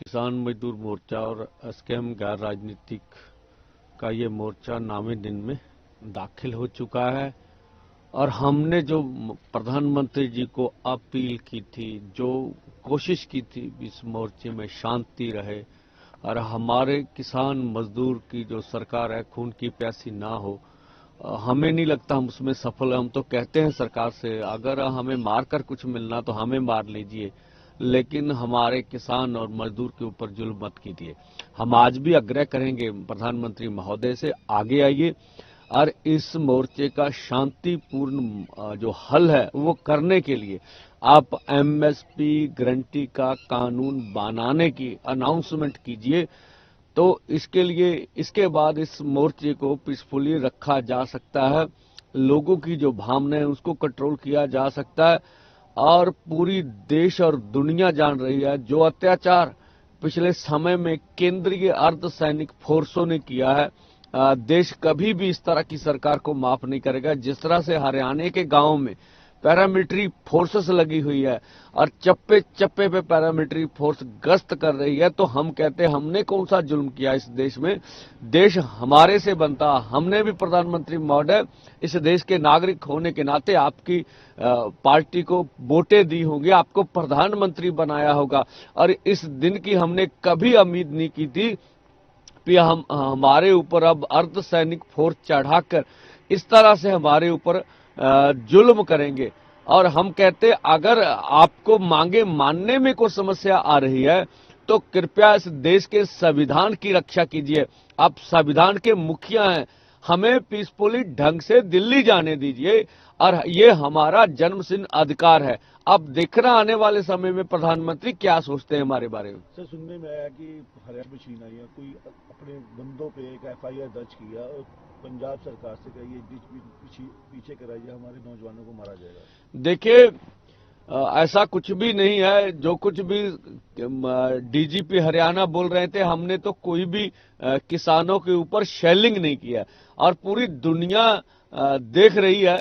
किसान मजदूर मोर्चा और एसकेएम गैर राजनीतिक का ये मोर्चा नामे दिन में दाखिल हो चुका है। और हमने जो प्रधानमंत्री जी को अपील की थी, जो कोशिश की थी इस मोर्चे में शांति रहे और हमारे किसान मजदूर की जो सरकार है खून की प्यासी ना हो, हमें नहीं लगता हम उसमें सफल हैं। हम तो कहते हैं सरकार से, अगर हमें मार कर कुछ मिलना तो हमें मार लीजिए, लेकिन हमारे किसान और मजदूर के ऊपर जुल्म मत कीजिए। हम आज भी आग्रह करेंगे प्रधानमंत्री महोदय से, आगे आइए और इस मोर्चे का शांतिपूर्ण जो हल है वो करने के लिए आप एमएसपी गारंटी का कानून बनाने की अनाउंसमेंट कीजिए। तो इसके लिए इसके बाद इस मोर्चे को पीसफुली रखा जा सकता है, लोगों की जो भावना है उसको कंट्रोल किया जा सकता है। और पूरी देश और दुनिया जान रही है जो अत्याचार पिछले समय में केंद्रीय अर्धसैनिक फोर्सों ने किया है, देश कभी भी इस तरह की सरकार को माफ नहीं करेगा। जिस तरह से हरियाणा के गांवों में पैरामिलिट्री फोर्सेस लगी हुई है और चप्पे चप्पे पे पैरामिलिट्री फोर्स गश्त कर रही है, तो हम कहते हैं हमने कौन सा जुल्म किया इस देश में? देश हमारे से बनता। हमने भी प्रधानमंत्री महोदय इस देश के नागरिक होने के नाते आपकी पार्टी को वोटें दी होंगी, आपको प्रधानमंत्री बनाया होगा। और इस दिन की हमने कभी उम्मीद नहीं की थी कि हम हमारे ऊपर अब अर्धसैनिक फोर्स चढ़ाकर इस तरह से हमारे ऊपर जुल्म करेंगे। और हम कहते अगर आपको मांगे मानने में कोई समस्या आ रही है तो कृपया इस देश के संविधान की रक्षा कीजिए। आप संविधान के मुखिया हैं, हमें पीसफुली ढंग से दिल्ली जाने दीजिए और ये हमारा जन्मसिद्ध अधिकार है। अब देखना आने वाले समय में प्रधानमंत्री क्या सोचते हैं हमारे बारे में। सर, सुनने में आया कि हरियाणा में छीन आई है, कोई अपने बंदों पे एक एफआईआर दर्ज किया और पंजाब सरकार से कहिए पीछे कराइए, हमारे नौजवानों को मारा जाएगा। देखिए, ऐसा कुछ भी नहीं है। जो कुछ भी डीजीपी हरियाणा बोल रहे थे, हमने तो कोई भी किसानों के ऊपर शेलिंग नहीं किया और पूरी दुनिया देख रही है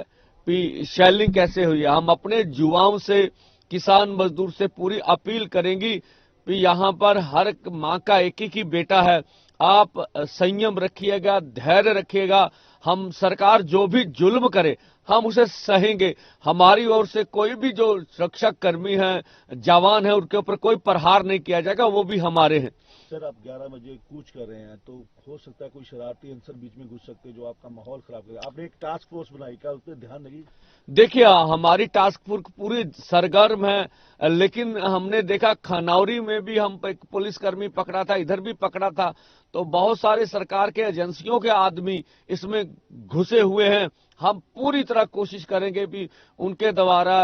कि शेलिंग कैसे हुई है। हम अपने युवाओं से, किसान मजदूर से पूरी अपील करेंगी कि यहाँ पर हर माँ का एक ही बेटा है। आप संयम रखिएगा, धैर्य रखिएगा। हम सरकार जो भी जुल्म करे हम उसे सहेंगे। हमारी ओर से कोई भी जो सुरक्षा कर्मी है, जवान है, उनके ऊपर कोई प्रहार नहीं किया जाएगा, वो भी हमारे हैं। सर, आप 11 बजे कूच कर रहे हैं तो हो सकता है कोई शरारती अंसर बीच में घुस सकते हैं जो आपका माहौल खराब करे। आपने एक टास्क फोर्स बनाई, क्या उस पर ध्यान देगी? देखिए, हमारी टास्क फोर्स पूरी सरगर्म है, लेकिन हमने देखा खनौरी में भी हम एक पुलिसकर्मी पकड़ा था, इधर भी पकड़ा था। तो बहुत सारे सरकार के एजेंसियों के आदमी इसमें घुसे हुए हैं। हम पूरी तरह कोशिश करेंगे कि उनके द्वारा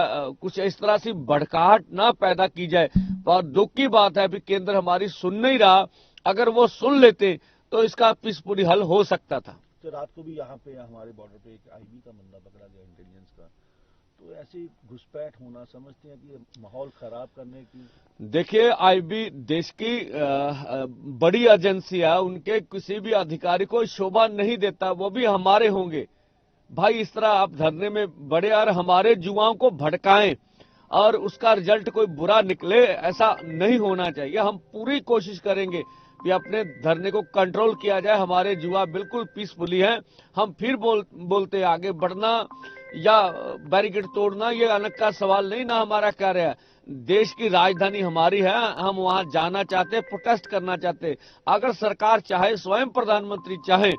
कुछ इस तरह से भड़काहट ना पैदा की जाए। और दुख की बात है कि केंद्र हमारी सुन नहीं रहा। अगर वो सुन लेते तो इसका पीसफुली हल हो सकता था। तो रात को भी यहाँ पे हमारे बॉर्डर पे एक आईबी का बंदा पकड़ा गया, इंटेलिजेंस का। तो ऐसी घुसपैठ होना समझते हैं कि माहौल खराब करने की? देखिए, आईबी देश की बड़ी एजेंसी है, उनके किसी भी अधिकारी को शोभा नहीं देता, वो भी हमारे होंगे। भाई, इस तरह आप धरने में बड़े और हमारे युवाओं को भड़काएं और उसका रिजल्ट कोई बुरा निकले, ऐसा नहीं होना चाहिए। हम पूरी कोशिश करेंगे कि अपने धरने को कंट्रोल किया जाए। हमारे युवा बिल्कुल पीसफुली हैं। हम फिर बोलते आगे बढ़ना या बैरिकेड तोड़ना ये अलग का सवाल नहीं, ना हमारा कार्य है। देश की राजधानी हमारी है, हम वहां जाना चाहते, प्रोटेस्ट करना चाहते। अगर सरकार चाहे, स्वयं प्रधानमंत्री चाहे,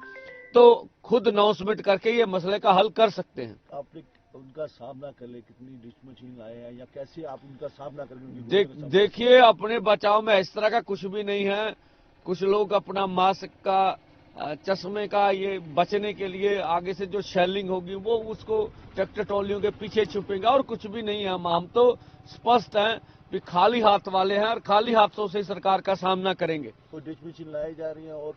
तो खुद अनाउंसमेंट करके ये मसले का हल कर सकते हैं। आपने उनका सामना कर ले, कितनी डिश मशीन लाए हैं या कैसे आप उनका सामना करेंगे? देखिए, अपने बचाव में इस तरह का कुछ भी नहीं है। कुछ लोग अपना मास्क का, चश्मे का, ये बचने के लिए आगे से जो शेलिंग होगी वो उसको ट्रैक्टर ट्रॉलियों के पीछे छुपेंगे, और कुछ भी नहीं है। हम तो स्पष्ट हैं कि खाली हाथ वाले हैं और खाली हाथों से सरकार का सामना करेंगे। तो डिश मशीन लाई जा रही है और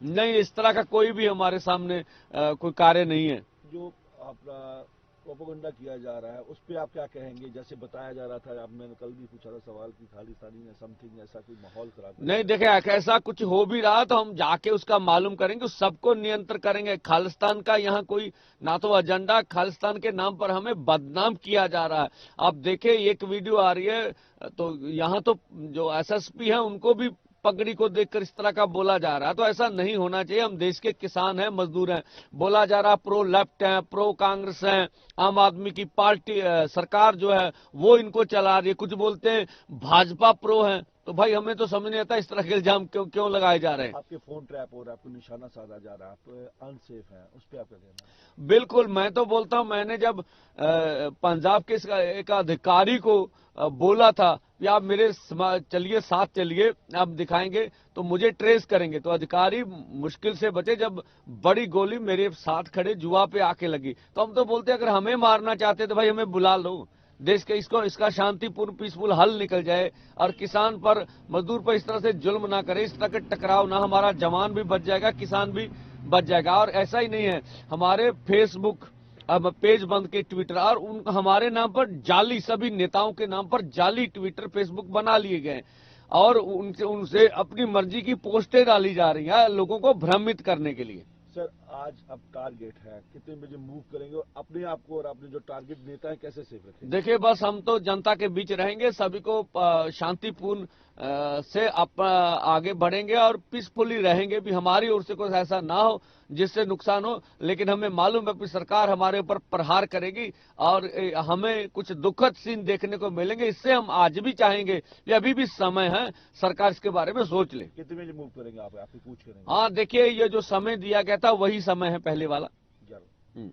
नहीं, इस तरह का कोई भी हमारे सामने कोई कार्य नहीं है। जो आपका प्रोपेगेंडा किया जा रहा है, उस पर आप क्या कहेंगे? जैसे बताया जा रहा था, आप मैंने कल भी पूछा था सवाल कि खालिस्तानी ने समथिंग ऐसा कोई माहौल खराब किया। नहीं देखे, ऐसा कुछ हो भी रहा तो हम जाके उसका मालूम करेंगे, सबको नियंत्रण करेंगे। खालिस्तान का यहाँ कोई ना तो एजेंडा, खालिस्तान के नाम पर हमें बदनाम किया जा रहा है। आप देखे एक वीडियो आ रही है, तो यहाँ तो जो एसएसपी है उनको भी पगड़ी को देखकर इस तरह का बोला जा रहा है, तो ऐसा नहीं होना चाहिए। हम देश के किसान हैं, मजदूर हैं। बोला जा रहा प्रो लेफ्ट है, प्रो कांग्रेस है, आम आदमी की पार्टी सरकार जो है वो इनको चला रही है। कुछ बोलते हैं भाजपा प्रो है, तो भाई हमें तो समझ नहीं आता इस तरह के इल्जाम क्यों क्यों लगाए जा रहे हैं। आपके फोन ट्रैप हो रहा है, आपको निशाना साधा जा रहा है, आप अनसेफ हैं, उस पर आपका कहना है? बिल्कुल, मैं तो बोलता हूं, मैंने जब पंजाब के एक अधिकारी को बोला था कि आप मेरे चलिए साथ चलिए, आप दिखाएंगे तो मुझे ट्रेस करेंगे, तो अधिकारी मुश्किल से बचे जब बड़ी गोली मेरे साथ खड़े जुआ पे आके लगी। तो हम तो बोलते अगर हमें मारना चाहते तो भाई हमें बुला लो, देश के इसका शांतिपूर्ण पीसफुल हल निकल जाए और किसान पर, मजदूर पर इस तरह से जुल्म ना करे, इस तरह के टकराव ना, हमारा जवान भी बच जाएगा, किसान भी बच जाएगा। और ऐसा ही नहीं है, हमारे फेसबुक अब पेज बंद के, ट्विटर और हमारे नाम पर जाली, सभी नेताओं के नाम पर जाली ट्विटर फेसबुक बना लिए गए और उनसे अपनी मर्जी की पोस्टें डाली जा रही हैं लोगों को भ्रमित करने के लिए। सर, आज अब टारगेट है, कितने बजे मूव करेंगे और अपने आप को और अपने जो टारगेट नेता है कैसे सेफ रखेंगे? देखिए, बस हम तो जनता के बीच रहेंगे, सभी को शांतिपूर्ण से आगे बढ़ेंगे और पीसफुली रहेंगे भी। हमारी ओर से कुछ ऐसा ना हो जिससे नुकसान हो, लेकिन हमें मालूम है कि सरकार हमारे ऊपर प्रहार करेगी और हमें कुछ दुखद सीन देखने को मिलेंगे। इससे हम आज भी चाहेंगे कि अभी भी समय है, सरकार इसके बारे में सोच ले। कितने बजे मूव करेंगे आप? आपकी पूछ करेंगे? हाँ देखिए, ये जो समय दिया गया था वही समय है पहले वाला। 11।